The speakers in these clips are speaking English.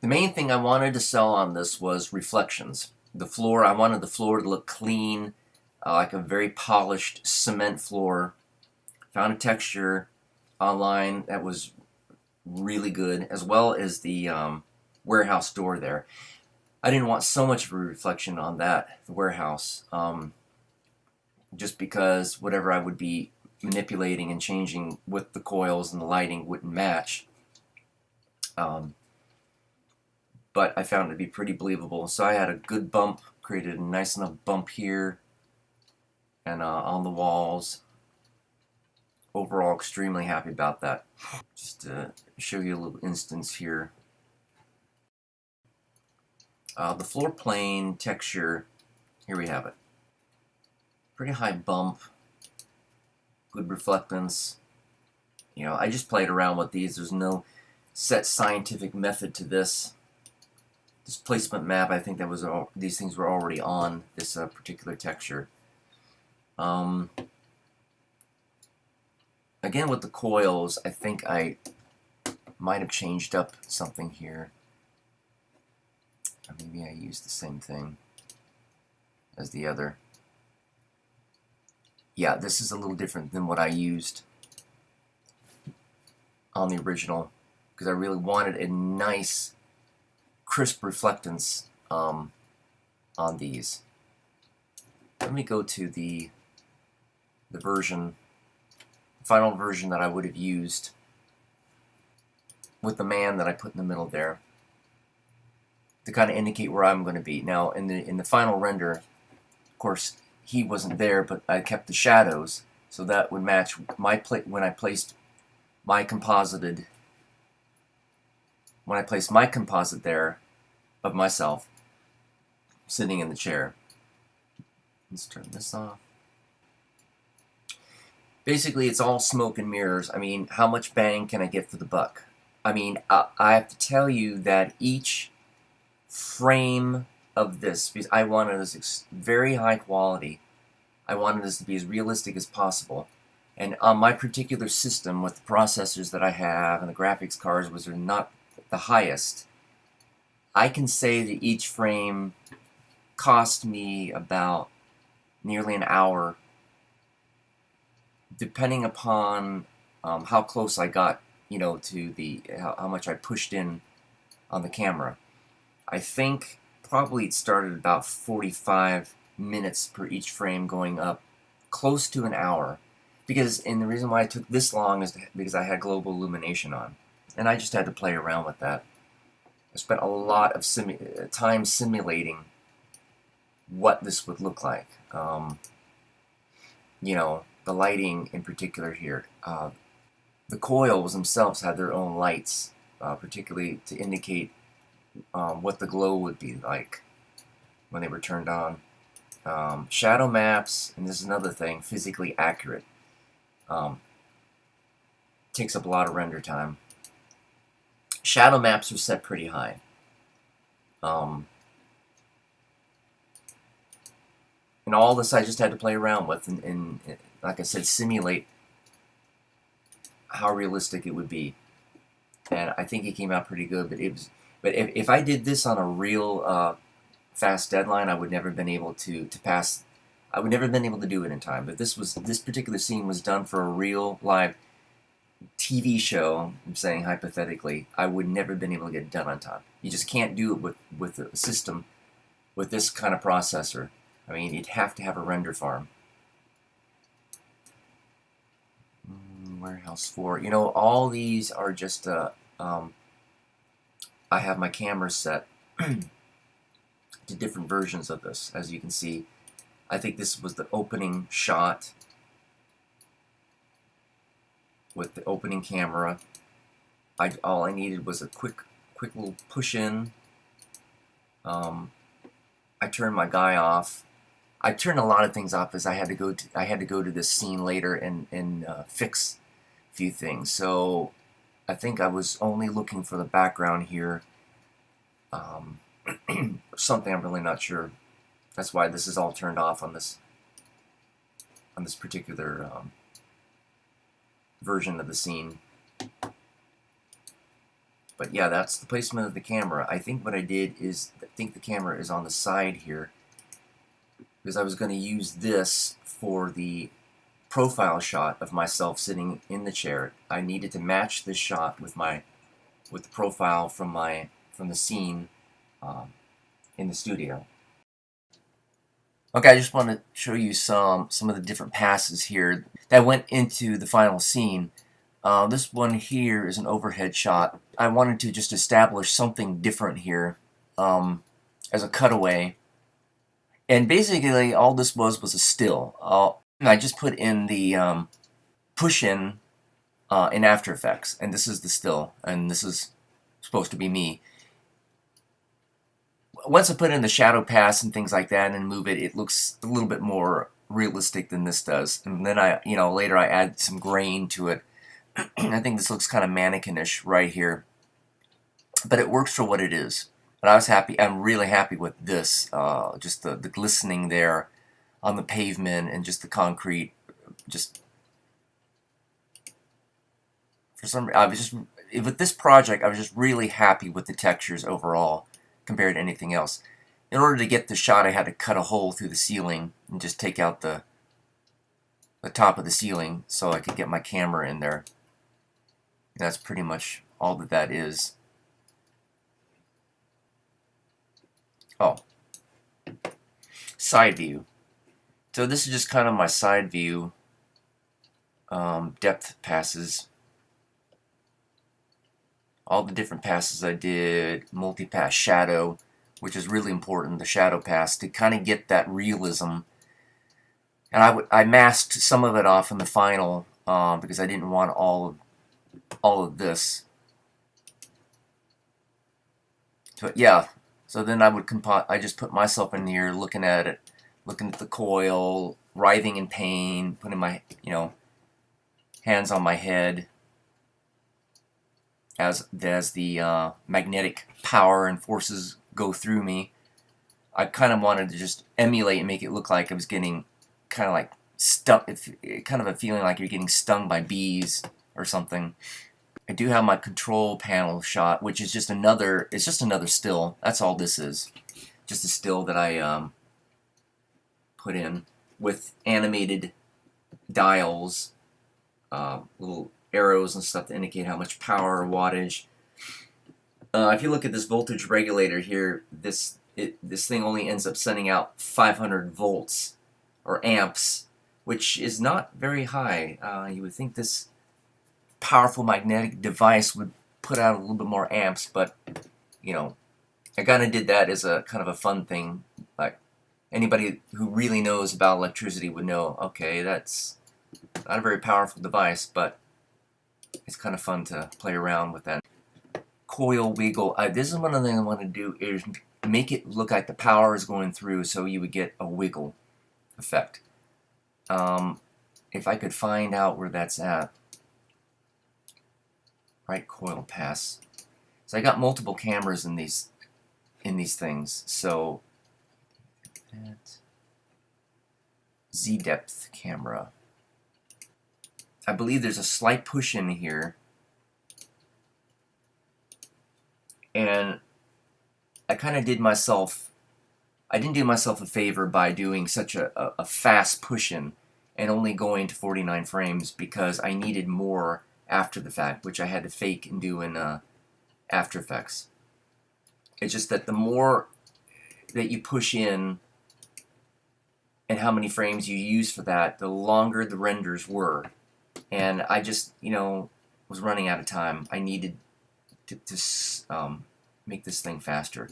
The main thing I wanted to sell on this was reflections. The floor, I wanted the floor to look clean, like a very polished cement floor. Found a texture online that was really good, as well as the warehouse door there. I didn't want so much of a reflection on that, the warehouse, just because whatever I would be manipulating and changing with the coils and the lighting wouldn't match. Um, but I found it to be pretty believable. So I had a good bump, created a nice enough bump here and on the walls. Overall, extremely happy about that. Just to show you a little instance here. The floor plane texture, here we have it. Pretty high bump, good reflectance. You know, I just played around with these. There's no set scientific method to this. This placement map, I think that was these things were already on this particular texture. Again, with the coils, I think I might have changed up something here. Or maybe I used the same thing as the other. Yeah, this is a little different than what I used on the original, because I really wanted a nice, crisp reflectance on these. Let me go to the final version that I would have used with the man that I put in the middle there, to kind of indicate where I'm going to be. Now, in the final render, of course, he wasn't there, but I kept the shadows, so that would match my when I placed my composite there of myself sitting in the chair. Let's turn this off. Basically, it's all smoke and mirrors. I mean, how much bang can I get for the buck? I mean, I have to tell you that each frame of this, because I wanted this very high quality, I wanted this to be as realistic as possible. And on my particular system, with the processors that I have and the graphics cards, which are not the highest, I can say that each frame cost me about nearly an hour, depending upon how close I got, you know, to the how much I pushed in on the camera. I think probably it started about 45 minutes per each frame, going up close to an hour. And the reason why it took this long is because I had global illumination on, and I just had to play around with that. I spent a lot of time simulating what this would look like. You know, the lighting in particular here. The coils themselves had their own lights, particularly to indicate what the glow would be like when they were turned on. Shadow maps, and this is another thing, physically accurate. Takes up a lot of render time. Shadow maps are set pretty high. And all this I just had to play around with and like I said, simulate how realistic it would be. And I think it came out pretty good, but if I did this on a real fast deadline, I would never have been able to pass. I would never have been able to do it in time. But this particular scene was done for a real live TV show. I'm saying hypothetically, I would never have been able to get it done on time. You just can't do it with a system with this kind of processor. I mean, you'd have to have a render farm. Warehouse 4. You know, all these are just I have my camera set to different versions of this. As you can see, I think this was the opening shot with the opening camera. All I needed was a quick little push in. I turned my guy off. I turned a lot of things off as I had to go to this scene later and fix a few things. So I think I was only looking for the background here. Something I'm really not sure. That's why this is all turned off on this particular version of the scene. But yeah, that's the placement of the camera. I think what I did is, I think the camera is on the side here, because I was going to use this for the profile shot of myself sitting in the chair. I needed to match this shot with the profile from the scene in the studio. Okay, I just want to show you some of the different passes here that went into the final scene. This one here is an overhead shot. I wanted to just establish something different here as a cutaway. And basically all this was a still. I just put in the push-in in After Effects, and this is the still, and this is supposed to be me. Once I put in the shadow pass and things like that and move it, it looks a little bit more realistic than this does. And then later I add some grain to it. I think this looks kind of mannequin-ish right here, but it works for what it is. But I was happy. I'm really happy with this. Just the glistening there on the pavement and just the concrete. Just for some reason, I was just with this project, I was just really happy with the textures overall compared to anything else. In order to get the shot, I had to cut a hole through the ceiling and just take out the top of the ceiling so I could get my camera in there. And that's pretty much all that is. Oh, side view. So this is just kind of my side view depth passes. All the different passes I did, multi-pass shadow, which is really important, the shadow pass, to kind of get that realism. And I masked some of it off in the final because I didn't want all of this. But yeah, so then I just put myself in here, looking at it, looking at the coil, writhing in pain, putting my hands on my head as the magnetic power and forces go through me. I kind of wanted to just emulate and make it look like I was getting kind of like stuck, kind of a feeling like you're getting stung by bees or something. I do have my control panel shot, which is just another still. That's all this is. Just a still that I put in with animated dials, little arrows and stuff to indicate how much power or wattage. If you look at this voltage regulator here, this thing only ends up sending out 500 volts or amps, which is not very high. You would think this powerful magnetic device would put out a little bit more amps, but I kind of did that as a kind of a fun thing. Like anybody who really knows about electricity would know, okay, that's not a very powerful device, but it's kind of fun to play around with that. Coil wiggle. This is one of the things I want to do is make it look like the power is going through, so you would get a wiggle effect. If I could find out where that's at. Right coil pass. So I got multiple cameras in these things. So Z depth camera. I believe there's a slight push in here, and I kind of did myself. I didn't do myself a favor by doing such a fast push in and only going to 49 frames because I needed more after the fact, which I had to fake and do in After Effects. It's just that the more that you push in and how many frames you use for that, the longer the renders were. And I just, was running out of time. I needed to make this thing faster.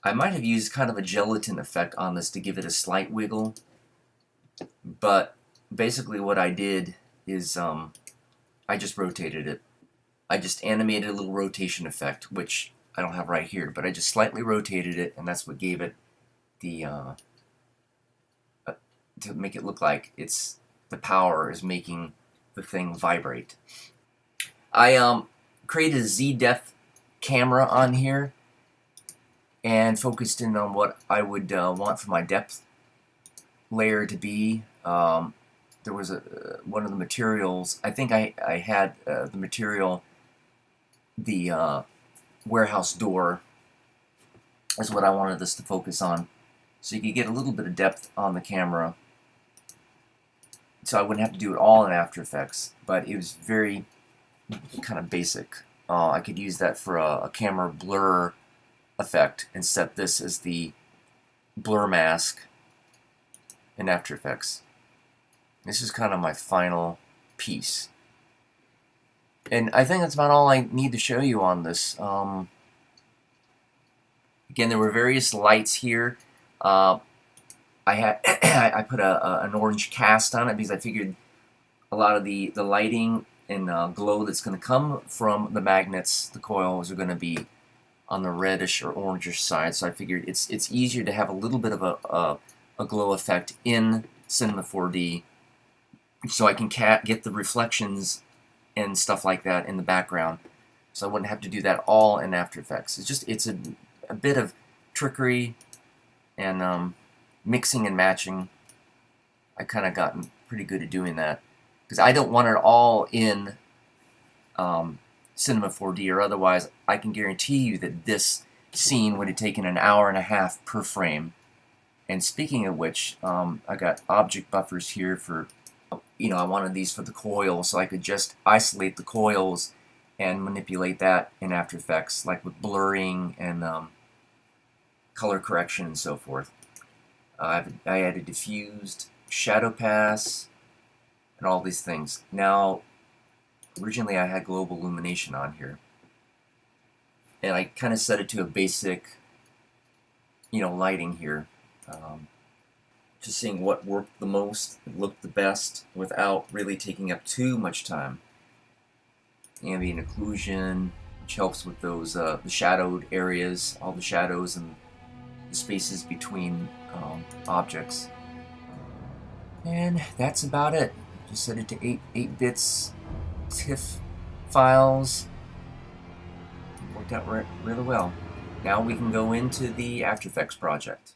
I might have used kind of a gelatin effect on this to give it a slight wiggle, but basically what I did is I just rotated it. I just animated a little rotation effect, which I don't have right here, but I just slightly rotated it, and that's what gave it the to make it look like the power is making the thing vibrate. I created a Z-depth camera on here and focused in on what I would want for my depth layer to be. There was one of the materials, I think I had the material the warehouse door is what I wanted this to focus on. So you could get a little bit of depth on the camera. So I wouldn't have to do it all in After Effects, but it was very kind of basic. I could use that for a camera blur effect and set this as the blur mask in After Effects. This is kind of my final piece. And I think that's about all I need to show you on this. Again, there were various lights here. I put an orange cast on it because I figured a lot of the lighting and glow that's going to come from the magnets, the coils, are going to be on the reddish or orangish side. So I figured it's easier to have a little bit of a glow effect in Cinema 4D, so I can get the reflections and stuff like that in the background. So I wouldn't have to do that all in After Effects. It's a bit of trickery and mixing and matching. I kind of gotten pretty good at doing that because I don't want it all in Cinema 4D, or otherwise I can guarantee you that this scene would have taken an hour and a half per frame. And speaking of which, I got object buffers here for, I wanted these for the coil, so I could just isolate the coils and manipulate that in After Effects, like with blurring and color correction and so forth. I added diffused, shadow pass, and all these things. Now, originally I had global illumination on here, and I kind of set it to a basic, lighting here. Just seeing what worked the most, looked the best, without really taking up too much time. Ambient occlusion, which helps with those the shadowed areas, all the shadows and the spaces between objects. And that's about it. Just set it to 8 bits TIFF files. It worked out really well. Now we can go into the After Effects project.